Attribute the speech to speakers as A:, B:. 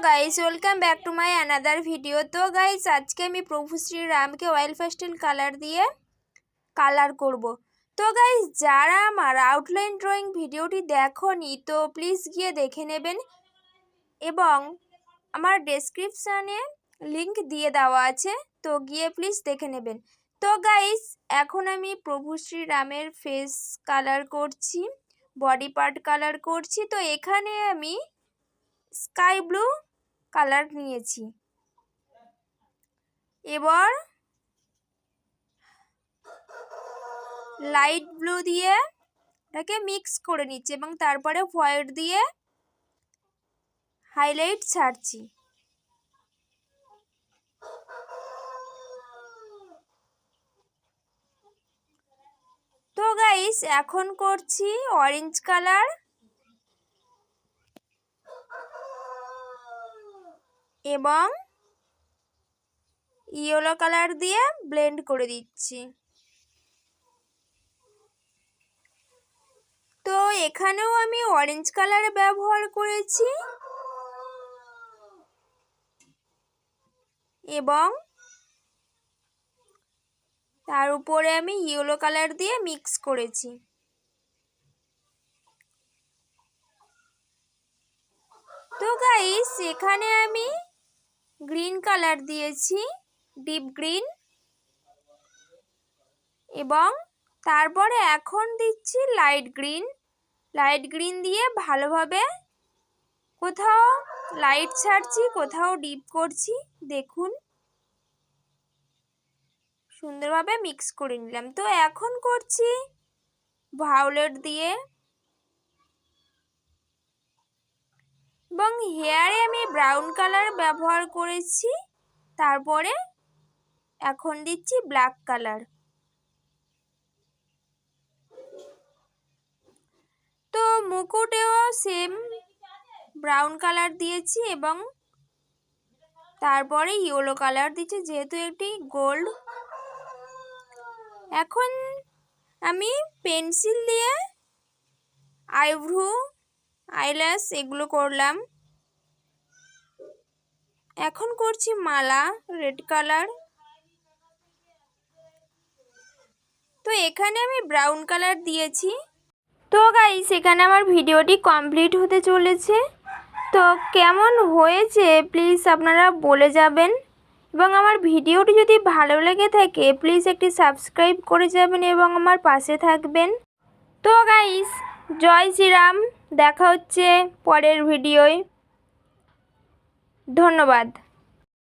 A: Guys welcome back to my another video. तो guys आज के আমি প্রভু শ্রীরামকে অয়েল পেস্টেল কালার দিয়ে কালার করব। তো গাইস যারা আমার আউটলাইন ড্রয়িং ভিডিওটি দেখোনি তো প্লিজ গিয়ে দেখে নেবেন এবং আমার ডেসক্রিপশনে লিংক দিয়ে দেওয়া আছে, তো গিয়ে প্লিজ দেখে নেবেন। তো গাইস এখন আমি প্রভু শ্রীরামের ফেস কালার করছি, বডি পার্ট কালার করছি। তো এখানে আমি স্কাই ব্লু কালার নিয়েছি। এবার লাইট ব্লু দিয়ে এটাকে মিক্স করে নিচ্ছি এবং তারপরে হোয়াইট দিয়ে হাইলাইট ছাড়ছি। তো গাইস এখন করছি অরেঞ্জ কালার এবং ইয়েলো কালার দিয়ে ব্লেন্ড করে দিচ্ছি। তো এখানেও আমি অরেঞ্জ কালার ব্যবহার করেছি এবং তার উপরে আমি ইয়েলো কালার দিয়ে মিক্স করেছি। তো গাইস এখানে আমি গ্রিন কালার দিয়েছি, ডিপ গ্রিন, এবং তারপরে এখন দিচ্ছি লাইট গ্রিন দিয়ে ভালোভাবে কোথাও লাইট ছাড়ছি, কোথাও ডিপ করছি। দেখুন সুন্দরভাবে মিক্স করে নিলাম। তো এখন করছি ভায়োলেট দিয়ে এবং হেয়ারে আমি ব্রাউন কালার ব্যবহার করেছি। তারপরে এখন দিচ্ছি ব্ল্যাক কালার। তো মুকুটেও সেম ব্রাউন কালার দিয়েছি এবং তারপরে ইয়েলো কালার দিচ্ছি যেহেতু একটি গোল্ড। এখন আমি পেন্সিল দিয়ে আইব্রু, আইল্যাশ এগুলো করলাম। এখন করছি মালা রেড কালার। তো এখানে আমি ব্রাউন কালার দিয়েছি। তো গাইস এখানে আমার ভিডিওটি কমপ্লিট হতে চলেছে। তো কেমন হয়েছে প্লিজ আপনারা বলে যাবেন এবং আমার ভিডিওটি যদি ভালো লেগে থাকে প্লিজ একটি সাবস্ক্রাইব করে যাবেন এবং আমার পাশে থাকবেন। তো গাইস জয় শ্রীরাম, দেখা হচ্ছে পরের ভিডিওয়। ধন্যবাদ।